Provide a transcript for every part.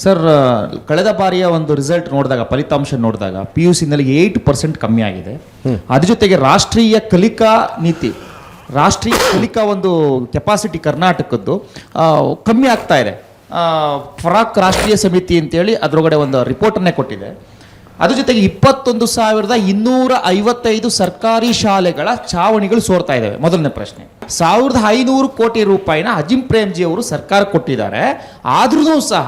Sir, ಕಳೆದ ಬಾರಿಯ ಒಂದು ರಿಸಲ್ಟ್ ನೋಡಿದಾಗ, ಫಲಿತಾಂಶ ನೋಡಿದಾಗ PUCನಲ್ಲಿ 8% ಕಮ್ಮಿ ಆಗಿದೆ. ಅದ್ರ ಜೊತೆಗೆ ರಾಷ್ಟ್ರೀಯ ಕಲಿಕಾ ನೀತಿ, ರಾಷ್ಟ್ರೀಯ ಕಲಿಕಾ ಒಂದು ಕೆಪಾಸಿಟಿ ಕರ್ನಾಟಕದ್ದು ಕಮ್ಮಿ ಆಗ್ತಾ ಇದೆ. ಫರಾಕ್ ರಾಷ್ಟ್ರೀಯ ಸಮಿತಿ ಅಂತೇಳಿ ಅದರೊಳಗಡೆ ಒಂದು ರಿಪೋರ್ಟನ್ನೇ ಕೊಟ್ಟಿದೆ. ಅದ್ರ ಜೊತೆಗೆ 21,255 ಸರ್ಕಾರಿ ಶಾಲೆಗಳ ಚಾವಣಿಗಳು ಸೋರ್ತಾ ಇದ್ದಾವೆ. ಮೊದಲನೇ ಪ್ರಶ್ನೆ, 1,500 ಕೋಟಿ ರೂಪಾಯಿನ ಅಜಿಂ ಪ್ರೇಮ್ಜಿ ಅವರು ಸರ್ಕಾರ ಕೊಟ್ಟಿದ್ದಾರೆ. ಆದ್ರೂ ಸಹ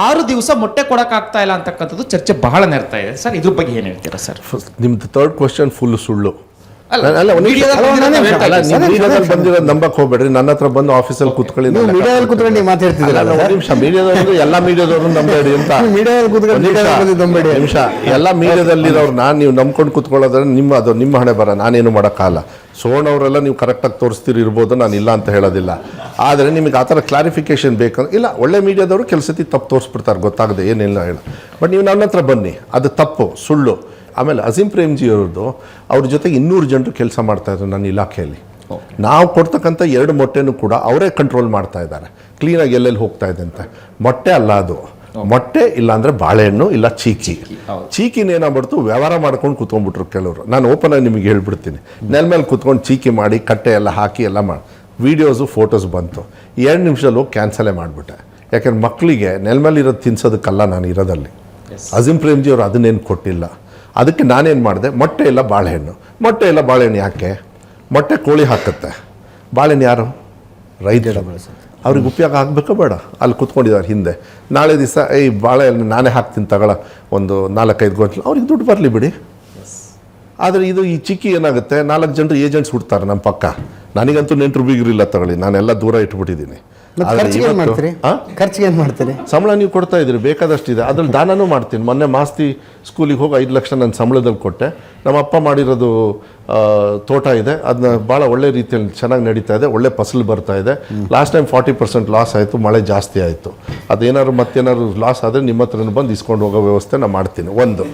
6 ದಿವಸ ಮೊಟ್ಟೆ ಕೊಡಕ್ಕಾಗ್ತಾ ಇಲ್ಲ ಅಂತಕ್ಕಂಥದ್ದು ಚರ್ಚೆ ಬಹಳ ನೆರ್ತಾ ಇದೆ. ಸರ್, ಇದ್ರ ಬಗ್ಗೆ ಏನು ಹೇಳ್ತೀರಾ ಸರ್? ನಿಮ್ದು ಥರ್ಡ್ ಕ್ವಶನ್ ಫುಲ್ ಸುಳ್ಳು. ಮೀಡಿಯಾದಲ್ಲಿ ಬಂದಿರೋದು ನಂಬಕ್ ಹೋಗ್ಬೇಡ್ರಿ. ನನ್ನ ಹತ್ರ ಬಂದು ಆಫೀಸಲ್ಲಿ ಕೂತ್ಕೊಳ್ಳಿ, ನಿಮಿಷ ಮೀಡಿಯಾದವರು ಎಲ್ಲ ಮೀಡಿಯಾದವ್ರು ನಂಬೇಡಿ ಅಂತ ನಿಮಿಷ ಎಲ್ಲ ಮೀಡಿಯಾದಲ್ಲಿರೋರ್ನ ನೀವು ನಂಬ್ಕೊಂಡು ಕೂತ್ಕೊಳ್ಳೋದ್ರೆ ನಿಮ್ಮ ಹಣೆ ಬರ, ನಾನೇನು ಮಾಡೋಕ್ಕಾಗಲ್ಲ. ಸೋಣ್ ಅವರೆಲ್ಲ ನೀವು ಕರೆಕ್ಟಾಗಿ ತೋರಿಸ್ತೀರಿ ಇರ್ಬೋದು, ನಾನು ಇಲ್ಲ ಅಂತ ಹೇಳೋದಿಲ್ಲ. ಆದರೆ ನಿಮಗೆ ಆ ಥರ ಕ್ಲಾರಿಫಿಕೇಶನ್ ಬೇಕಂದ್ರೆ ಇಲ್ಲ, ಒಳ್ಳೆ ಮೀಡಿಯಾದವರು ಕೆಲಸತಿ ತಪ್ಪು ತೋರಿಸ್ಬಿಡ್ತಾರೆ ಗೊತ್ತಾಗದೆ, ಏನಿಲ್ಲ ಹೇಳ. ಬಟ್ ನೀವು ನನ್ನ ಹತ್ರ ಬನ್ನಿ, ಅದು ತಪ್ಪು, ಸುಳ್ಳು. ಆಮೇಲೆ ಅಜಿಂ ಪ್ರೇಮ್ಜಿ ಅವ್ರದ್ದು ಅವ್ರ ಜೊತೆಗೆ 200 ಜನರು ಕೆಲಸ ಮಾಡ್ತಾಯಿದ್ರು ನನ್ನ ಇಲಾಖೆಯಲ್ಲಿ. ನಾವು ಕೊಡ್ತಕ್ಕಂಥ 2 ಮೊಟ್ಟೆನೂ ಕೂಡ ಅವರೇ ಕಂಟ್ರೋಲ್ ಮಾಡ್ತಾ ಇದ್ದಾರೆ, ಕ್ಲೀನಾಗಿ ಎಲ್ಲೆಲ್ಲಿ ಹೋಗ್ತಾ ಇದೆ ಅಂತ. ಮೊಟ್ಟೆ ಅಲ್ಲ ಅದು, ಮೊಟ್ಟೆ ಇಲ್ಲಾಂದರೆ ಬಾಳೆಹಣ್ಣು, ಇಲ್ಲ ಚೀಕಿನ ಏನಾಗ್ಬಿಡ್ತು, ವ್ಯವಹಾರ ಮಾಡ್ಕೊಂಡು ಕೂತ್ಕೊಂಡ್ಬಿಟ್ರು ಕೆಲವರು. ನಾನು ಓಪನ್ ಆಗಿ ನಿಮಗೆ ಹೇಳ್ಬಿಡ್ತೀನಿ, ನೆಲ ಮೇಲೆ ಕೂತ್ಕೊಂಡು ಚೀಕಿ ಮಾಡಿ ಕಟ್ಟೆ ಎಲ್ಲ ಹಾಕಿ ಎಲ್ಲ ಮಾಡಿ ವೀಡಿಯೋಸು ಫೋಟೋಸ್ ಬಂತು. 2 ನಿಮಿಷದಲ್ಲಿ ಹೋಗಿ ಕ್ಯಾನ್ಸಲೇ ಮಾಡಿಬಿಟ್ಟೆ. ಯಾಕೆಂದ್ರೆ ಮಕ್ಕಳಿಗೆ ನೆಲ ಮೇಲೆ ಇರೋದು ತಿನ್ಸೋದಕ್ಕಲ್ಲ ನಾನು ಇರೋದಲ್ಲಿ. ಅಜಿಂ ಪ್ರೇಮ್ಜಿ ಅವರು ಅದನ್ನೇನು ಕೊಟ್ಟಿಲ್ಲ. ಅದಕ್ಕೆ ನಾನೇನು ಮಾಡಿದೆ, ಮೊಟ್ಟೆ ಇಲ್ಲ ಬಾಳೆಹಣ್ಣು ಯಾಕೆ? ಮೊಟ್ಟೆ ಕೋಳಿ ಹಾಕುತ್ತೆ, ಬಾಳೆಹಣ್ಣು ಯಾರು? ರೈತರು. ಅವ್ರಿಗೆ ಉಪಯೋಗ ಆಗಬೇಕೋ ಬೇಡ? ಅಲ್ಲಿ ಕೂತ್ಕೊಂಡಿದ್ದಾರೆ ಹಿಂದೆ. ನಾಳೆ ದಿವಸ ಈ ಬಾಳೆಹಣ್ಣು ನಾನೇ ಹಾಕ್ತೀನಿ ತಗೊಳ, ಒಂದು 4-5 ಗಂಟಲು, ಅವ್ರಿಗೆ ದುಡ್ಡು ಬರಲಿ ಬಿಡಿ. ಆದರೆ ಇದು ಈ ಚಿಕ್ಕಿ ಏನಾಗುತ್ತೆ, 4 ಜನರು ಏಜೆಂಟ್ಸ್ ಹುಡ್ತಾರೆ ನಮ್ಮ ಪಕ್ಕ. ನನಗಂತೂ ನೆಂಟರು ಬೀಗರಿಲ್ಲ ತಗೊಳ್ಳಿ, ನಾನೆಲ್ಲ ದೂರ ಇಟ್ಬಿಟ್ಟಿದ್ದೀನಿ. ಖರ್ಚಿಗೆ ಏನು ಮಾಡ್ತೀರಿ? ಸಂಬಳ ನೀವು ಕೊಡ್ತಾ ಇದ್ದೀರಿ, ಬೇಕಾದಷ್ಟಿದೆ. ಅದ್ರಲ್ಲಿ ದಾನನೂ ಮಾಡ್ತೀನಿ. ಮೊನ್ನೆ ಮಾಸ್ತಿ ಸ್ಕೂಲಿಗೆ ಹೋಗಿ 5 ಲಕ್ಷ ನನ್ನ ಸಂಬಳದಲ್ಲಿ ಕೊಟ್ಟೆ. ನಮ್ಮ ಅಪ್ಪ ಮಾಡಿರೋದು ತೋಟ ಇದೆ, ಅದನ್ನ ಭಾಳ ಒಳ್ಳೆ ರೀತಿಯಲ್ಲಿ ಚೆನ್ನಾಗಿ ನಡೀತಾ ಇದೆ, ಒಳ್ಳೆ ಫಸಲು ಬರ್ತಾ ಇದೆ. ಲಾಸ್ಟ್ ಟೈಮ್ 40% ಲಾಸ್ ಆಯಿತು, ಮಳೆ ಜಾಸ್ತಿ ಆಯಿತು. ಅದೇನಾದ್ರು ಮತ್ತೇನಾದ್ರು ಲಾಸ್ ಆದರೆ ನಿಮ್ಮ ಹತ್ರನೂ ಬಂದು ಇಸ್ಕೊಂಡು ಹೋಗೋ ವ್ಯವಸ್ಥೆ ನಾನು ಮಾಡ್ತೀನಿ. ಒಂದು